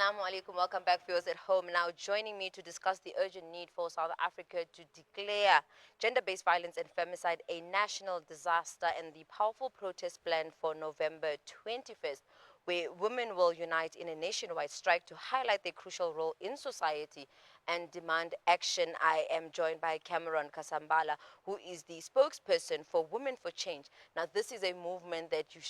Assalamu alaikum. Welcome back, viewers at home. Now, joining me to discuss the urgent need for South Africa to declare gender-based violence and femicide a national disaster and the powerful protest plan for November 21st, where women will unite in a nationwide strike to highlight their crucial role in society and demand action. I am joined by Cameron Kasambala, who is the spokesperson for Women for Change. Now, this is a movement that you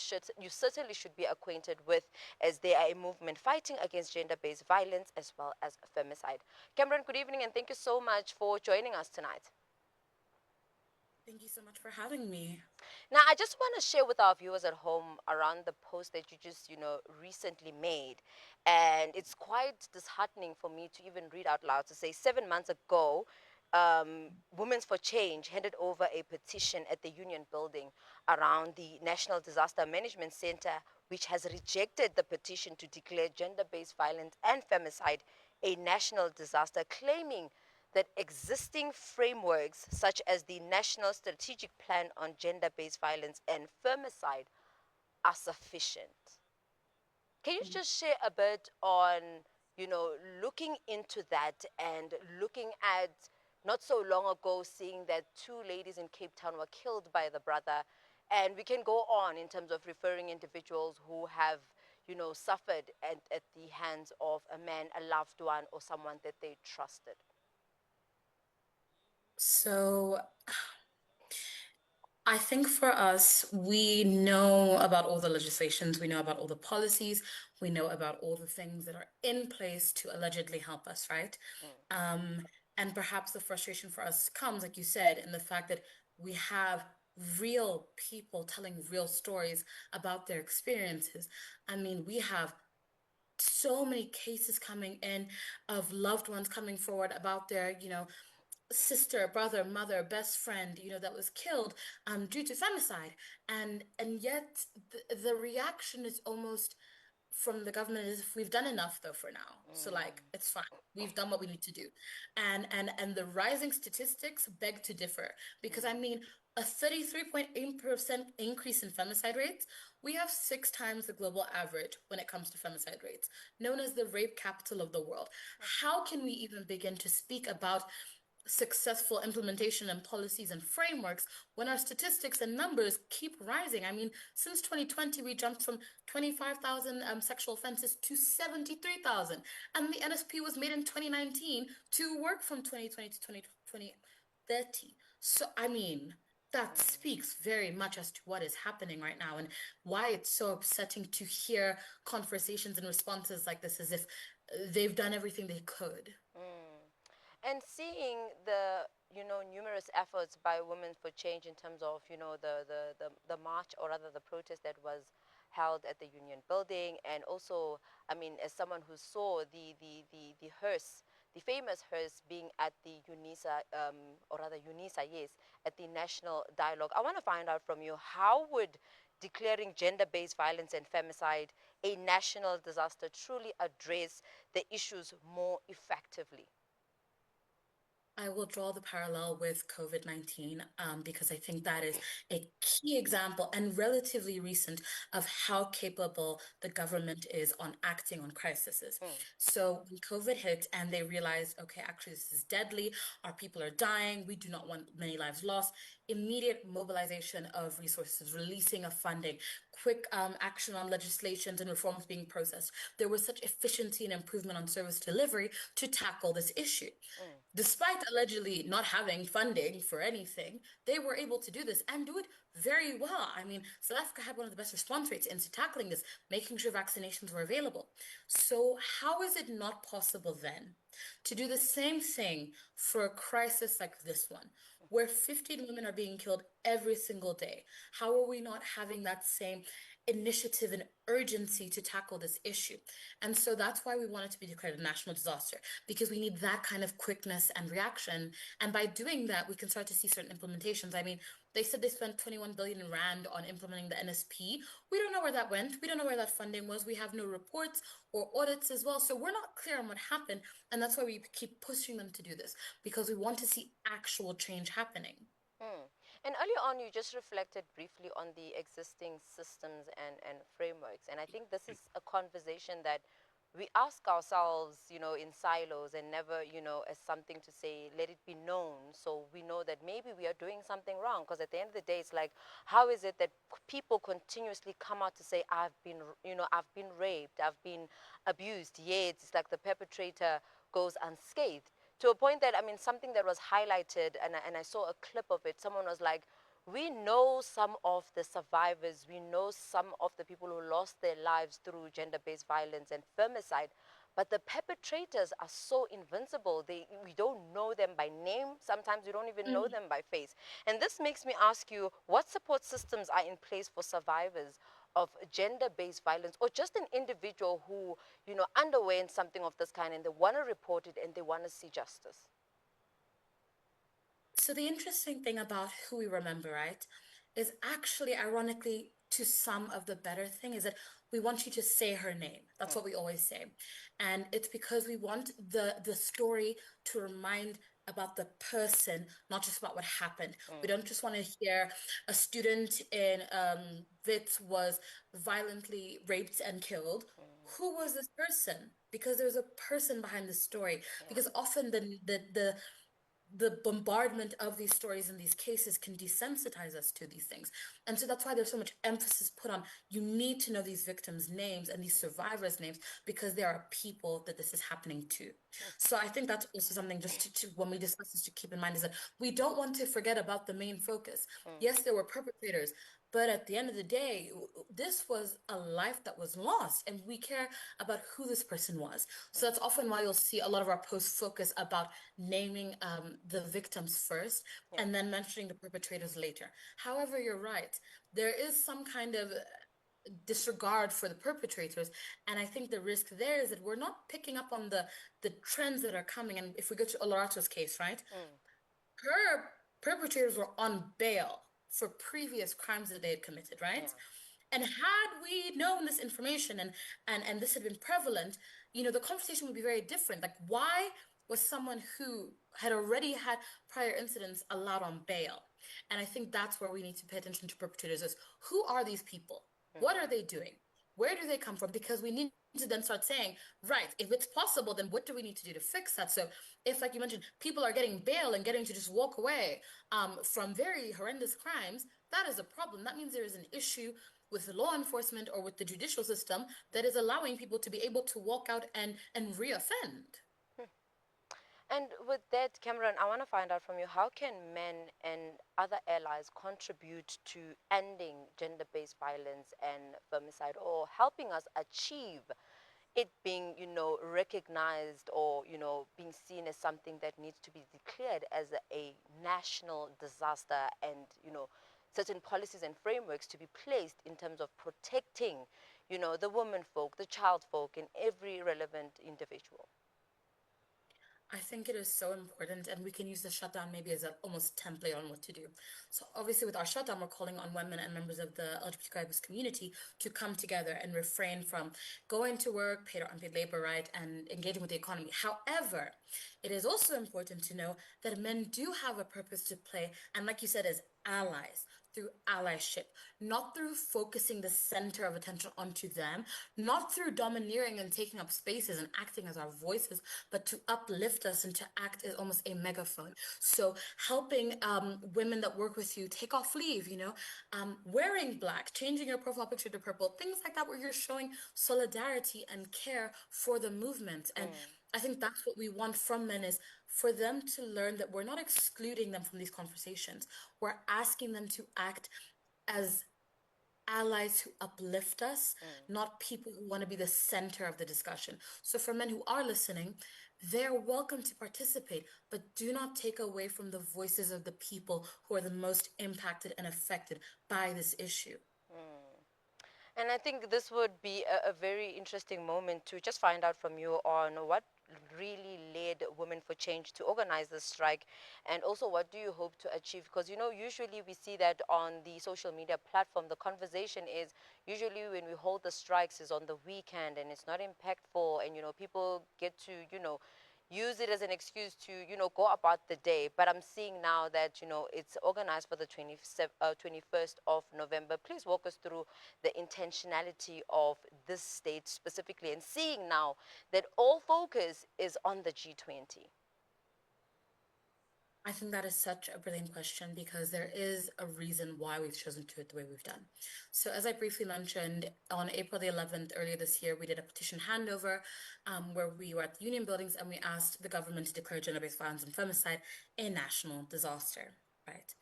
certainly should be acquainted with, as they are a movement fighting against gender-based violence as well as femicide. Cameron, good evening, and thank you so much for joining us tonight. Thank you so much for having me. Now, I just want to share with our viewers at home around the post that you just, recently made. And it's quite disheartening for me to even read out loud to say 7 months ago, Women's for Change handed over a petition at the Union Building around the National Disaster Management Center, which has rejected the petition to declare gender-based violence and femicide a national disaster, claiming that existing frameworks such as the National Strategic Plan on Gender-Based Violence and Femicide are sufficient. Can you just share a bit on, looking into that and looking at not so long ago seeing that two ladies in Cape Town were killed by the brother, and we can go on in terms of referring individuals who have, suffered at the hands of a man, a loved one, or someone that they trusted. So, I think for us, we know about all the legislations, we know about all the policies, we know about all the things that are in place to allegedly help us, right? Mm. Um, and perhaps the frustration for us comes, like you said, in the fact that we have real people telling real stories about their experiences. I mean, we have so many cases coming in of loved ones coming forward about their, sister, brother, mother, best friend, that was killed due to femicide. And yet the reaction is almost from the government is if we've done enough though for now. So like Mm. it's fine. We've done what we need to do. And the rising statistics beg to differ because I Mm. mean a 33.8% increase in femicide rates. We have 6 times the global average when it comes to femicide rates, known as the rape capital of the world. How can we even begin to speak about successful implementation and policies and frameworks when our statistics and numbers keep rising? I mean, since 2020, we jumped from 25,000 sexual offenses to 73,000. And the NSP was made in 2019 to work from 2020 to 2030. So, I mean, that speaks very much as to what is happening right now and why it's so upsetting to hear conversations and responses like this as if they've done everything they could. Mm. And seeing the, numerous efforts by Women for Change in terms of, the march, or rather the protest that was held at the Union Building, and also, I mean, as someone who saw the hearse, the famous hearse being at the UNISA, or rather UNISA, yes, at the National Dialogue, I want to find out from you, how would declaring gender-based violence and femicide a national disaster truly address the issues more effectively? I will draw the parallel with COVID-19 because I think that is a key example and relatively recent of how capable the government is on acting on crises. Mm. So when COVID hit and they realized, okay, actually this is deadly, our people are dying, we do not want many lives lost, immediate mobilization of resources, releasing of funding, quick action on legislations and reforms being processed. There was such efficiency and improvement on service delivery to tackle this issue. Mm. Despite allegedly not having funding for anything, they were able to do this and do it very well. I mean, South Africa had one of the best response rates into tackling this, making sure vaccinations were available. So, how is it not possible then to do the same thing for a crisis like this one, where 15 women are being killed every single day? How are we not having that same initiative and urgency to tackle this issue? And so that's why we want it to be declared a national disaster, because we need that kind of quickness and reaction. And by doing that, we can start to see certain implementations. I mean, they said they spent 21 billion rand on implementing the NSP. We don't know where that went. We don't know where that funding was. We have no reports or audits as well. So we're not clear on what happened. And that's why we keep pushing them to do this, because we want to see actual change happening. Mm. And earlier on, you just reflected briefly on the existing systems and frameworks. And I think this is a conversation that we ask ourselves, in silos and never, as something to say, let it be known. So we know that maybe we are doing something wrong. Because at the end of the day, it's like, how is it that people continuously come out to say, I've been raped, I've been abused, yet it's like the perpetrator goes unscathed. To a point that, I mean, something that was highlighted, and I saw a clip of it, someone was like, we know some of the survivors, we know some of the people who lost their lives through gender-based violence and femicide, but the perpetrators are so invincible. We don't know them by name. Sometimes we don't even know them by face. And this makes me ask you, what support systems are in place for survivors of gender-based violence, or just an individual who, underwent something of this kind and they want to report it and they want to see justice? So the interesting thing about who we remember, right, is actually ironically to some of the better thing is that we want you to say her name. That's what we always say. And it's because we want the story to remind about the person, not just about what happened. We don't just want to hear a student in Wits was violently raped and killed. Who was this person? Because there's a person behind the story. Yeah. Because often the bombardment of these stories and these cases can desensitize us to these things. And so that's why there's so much emphasis put on you need to know these victims' names and these survivors' names because there are people that this is happening to. So I think that's also something just when we discuss this to keep in mind is that we don't want to forget about the main focus. Yes, there were perpetrators, but at the end of the day, this was a life that was lost, and we care about who this person was. So that's often why you'll see a lot of our posts focus about naming the victims first Yeah. and then mentioning the perpetrators later. However, you're right. There is some kind of disregard for the perpetrators, and I think the risk there is that we're not picking up on the trends that are coming. And if we go to Olorato's case, right, her perpetrators were on bail for previous crimes that they had committed, Yeah. right? And had we known this information and this had been prevalent, the conversation would be very different. Like, why was someone who had already had prior incidents allowed on bail? And I think that's where we need to pay attention to perpetrators is who are these people? What are they doing? Where do they come from? Because we need to then start saying, right, if it's possible, then what do we need to do to fix that? So if, like you mentioned, people are getting bail and getting to just walk away from very horrendous crimes, that is a problem. That means there is an issue with the law enforcement or with the judicial system that is allowing people to be able to walk out and reoffend. And with that, Cameron, I want to find out from you, how can men and other allies contribute to ending gender-based violence and femicide, or helping us achieve it being, recognized, or, being seen as something that needs to be declared as a national disaster, and, certain policies and frameworks to be placed in terms of protecting, the women folk, the child folk, and every relevant individual? I think it is so important, and we can use the shutdown maybe as an almost template on what to do. So, obviously, with our shutdown, we're calling on women and members of the LGBTQI+ community to come together and refrain from going to work, paid or unpaid labor, right, and engaging with the economy. However, it is also important to know that men do have a purpose to play, and like you said, as allies through allyship, not through focusing the center of attention onto them, not through domineering and taking up spaces and acting as our voices, but to uplift us and to act as almost a megaphone. So helping women that work with you take off leave, wearing black, changing your profile picture to purple, things like that, where you're showing solidarity and care for the movement. And I think that's what we want from men is for them to learn that we're not excluding them from these conversations. We're asking them to act as allies who uplift us, not people who want to be the center of the discussion. So for men who are listening, they're welcome to participate, but do not take away from the voices of the people who are the most impacted and affected by this issue. And I think this would be a very interesting moment to just find out from you on what really led Women for Change to organize this strike, and also what do you hope to achieve? Because, usually we see that on the social media platform, the conversation is usually when we hold the strikes is on the weekend and it's not impactful, and, people get to, use it as an excuse to, go about the day. But I'm seeing now that, it's organized for the 21st of November. Please walk us through the intentionality of this state specifically, and seeing now that all focus is on the G20. I think that is such a brilliant question because there is a reason why we've chosen to do it the way we've done. So, as I briefly mentioned, on April the 11th, earlier this year, we did a petition handover where we were at the union buildings and we asked the government to declare gender-based violence and femicide a national disaster, right?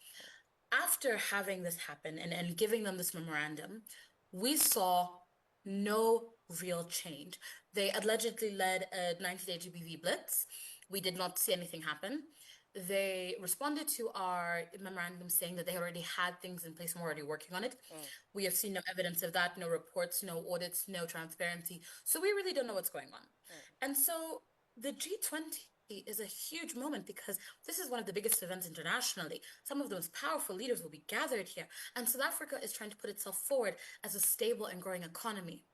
After having this happen and giving them this memorandum, we saw no real change. They allegedly led a 90-day GBV blitz. We did not see anything happen. They responded to our memorandum saying that they already had things in place and were already working on it. Mm, We have seen no evidence of that, no reports, no audits, no transparency. So we really don't know what's going on. mm, And so the G20 is a huge moment because this is one of the biggest events internationally. Some of the most powerful leaders will be gathered here. And South Africa is trying to put itself forward as a stable and growing economy.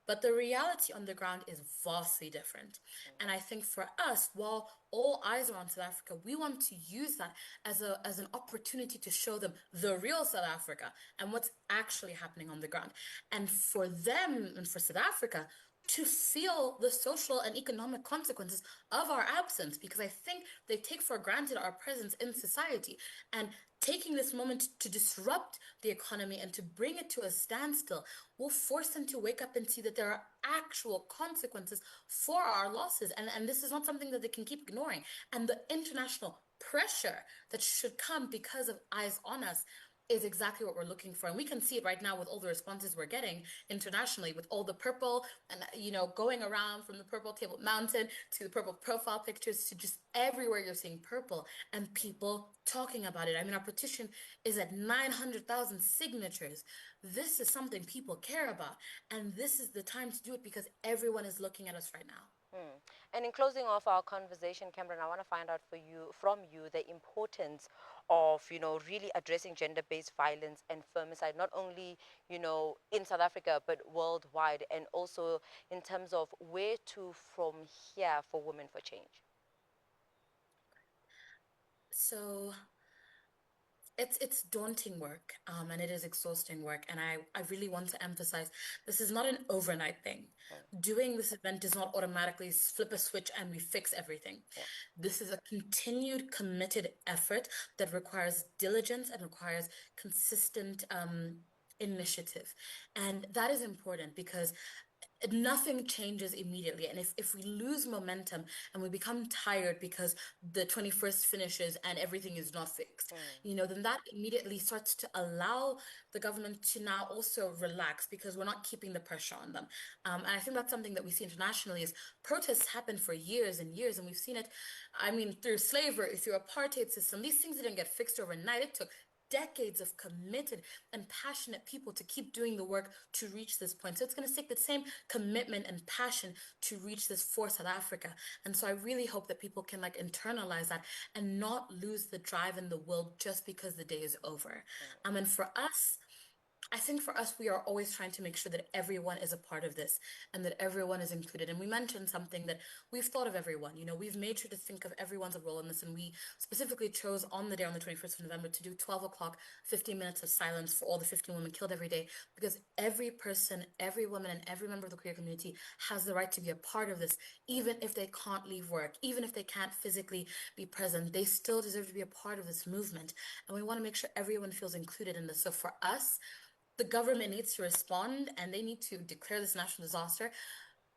But the reality on the ground is vastly different. And I think for us, while all eyes are on South Africa, we want to use that as an opportunity to show them the real South Africa and what's actually happening on the ground. And for them and for South Africa, to feel the social and economic consequences of our absence because I think they take for granted our presence in society. And taking this moment to disrupt the economy and to bring it to a standstill will force them to wake up and see that there are actual consequences for our losses. And this is not something that they can keep ignoring. And the international pressure that should come because of eyes on us is exactly what we're looking for. And we can see it right now with all the responses we're getting internationally with all the purple and, going around from the purple Table Mountain to the purple profile pictures to just everywhere you're seeing purple and people talking about it. I mean, our petition is at 900,000 signatures. This is something people care about. And this is the time to do it because everyone is looking at us right now. mm. And in closing off our conversation, Cameron, I want to find out from you, the importance of, really addressing gender-based violence and femicide, not only, in South Africa, but worldwide, and also in terms of where to from here for Women for Change. So it's daunting work, and it is exhausting work. And I really want to emphasize this is not an overnight thing. Mm, Doing this event does not automatically flip a switch and we fix everything. yeah. This is a continued, committed effort that requires diligence and requires consistent initiative. And that is important because nothing changes immediately. And if we lose momentum and we become tired because the 21st finishes and everything is not fixed, Mm, then that immediately starts to allow the government to now also relax because we're not keeping the pressure on them. And I think that's something that we see internationally is protests happen for years and years. And we've seen it, I mean, through slavery, through apartheid system. These things didn't get fixed overnight. It took decades of committed and passionate people to keep doing the work to reach this point. So it's going to take the same commitment and passion to reach this for South Africa. And so I really hope that people can like internalize that and not lose the drive and the will just because the day is over. And for us, I think for us, we are always trying to make sure that everyone is a part of this and that everyone is included. And we mentioned something that we've thought of everyone. We've made sure to think of everyone's role in this. And we specifically chose on the day, on the 21st of November, to do 12 o'clock, 15 minutes of silence for all the 15 women killed every day. Because every person, every woman, and every member of the queer community has the right to be a part of this, even if they can't leave work, even if they can't physically be present, they still deserve to be a part of this movement. And we want to make sure everyone feels included in this. So for us, the government needs to respond and they need to declare this national disaster.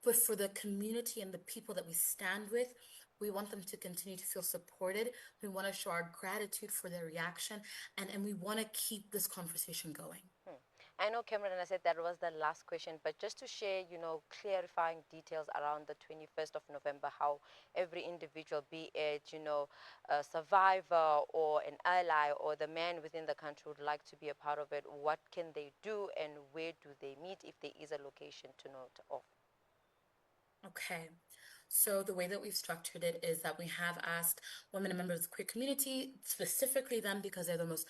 But for the community and the people that we stand with, we want them to continue to feel supported. We want to show our gratitude for their reaction and we want to keep this conversation going. Hmm. I know, Cameron, and I said that was the last question, but just to share, clarifying details around the 21st of November, how every individual, be it, a survivor or an ally or the man within the country would like to be a part of it, what can they do and where do they meet if there is a location to note of? Okay. So the way that we've structured it is that we have asked women and members of the queer community, specifically them because they're the most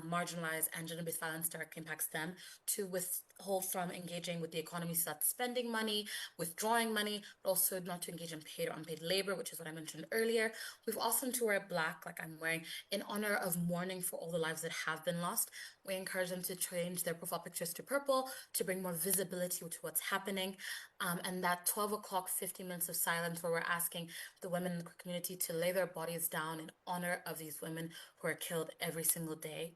marginalized and gender-based violence directly impacts them, to withhold from engaging with the economy, so that's spending money, withdrawing money, but also not to engage in paid or unpaid labor, which is what I mentioned earlier. We've asked them to wear black, like I'm wearing, in honor of mourning for all the lives that have been lost. We encourage them to change their profile pictures to purple to bring more visibility to what's happening. And that 12 o'clock, 50 minutes of silence, where we're asking the women in the community to lay their bodies down in honor of these women who are killed every single day,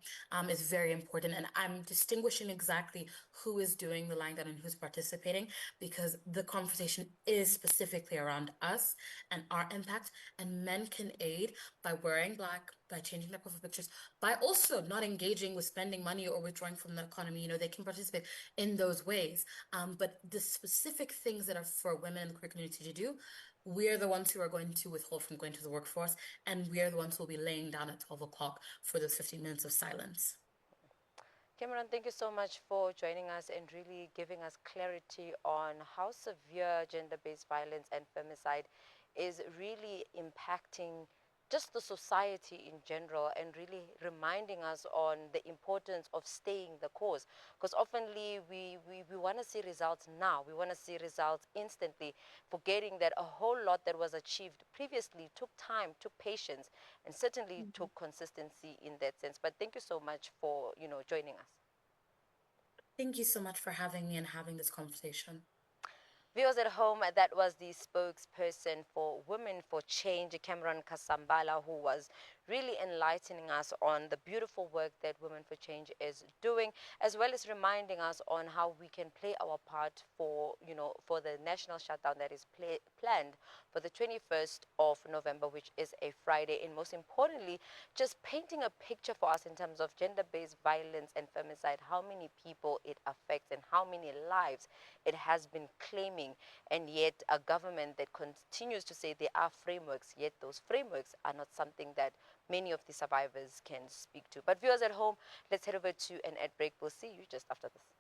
is very important. And I'm distinguishing exactly who is doing the lying down and who's participating because the conversation is specifically around us and our impact. And men can aid by wearing black, by changing their profile pictures, by also not engaging with spending money or withdrawing from the economy. You know, they can participate in those ways. But the specific things that are for women in the queer community to do, we're the ones who are going to withhold from going to the workforce, and we're the ones who will be laying down at 12 o'clock for those 15 minutes of silence. Cameron, thank you so much for joining us and really giving us clarity on how severe gender based violence and femicide is really impacting just the society in general and really reminding us on the importance of staying the course. Because oftenly we want to see results now, we want to see results instantly, forgetting that a whole lot that was achieved previously took time, took patience, and certainly took consistency in that sense. But thank you so much for joining us. Thank you so much for having me and having this conversation. Viewers at home, that was the spokesperson for Women for Change, Cameron Kasambala, who was really enlightening us on the beautiful work that Women for Change is doing, as well as reminding us on how we can play our part for the national shutdown that is planned for the 21st of November, which is a Friday, and most importantly, just painting a picture for us in terms of gender-based violence and femicide, how many people it affects and how many lives it has been claiming, and yet a government that continues to say there are frameworks, yet those frameworks are not something that many of the survivors can speak to. But viewers at home, let's head over to an ad break. We'll see you just after this.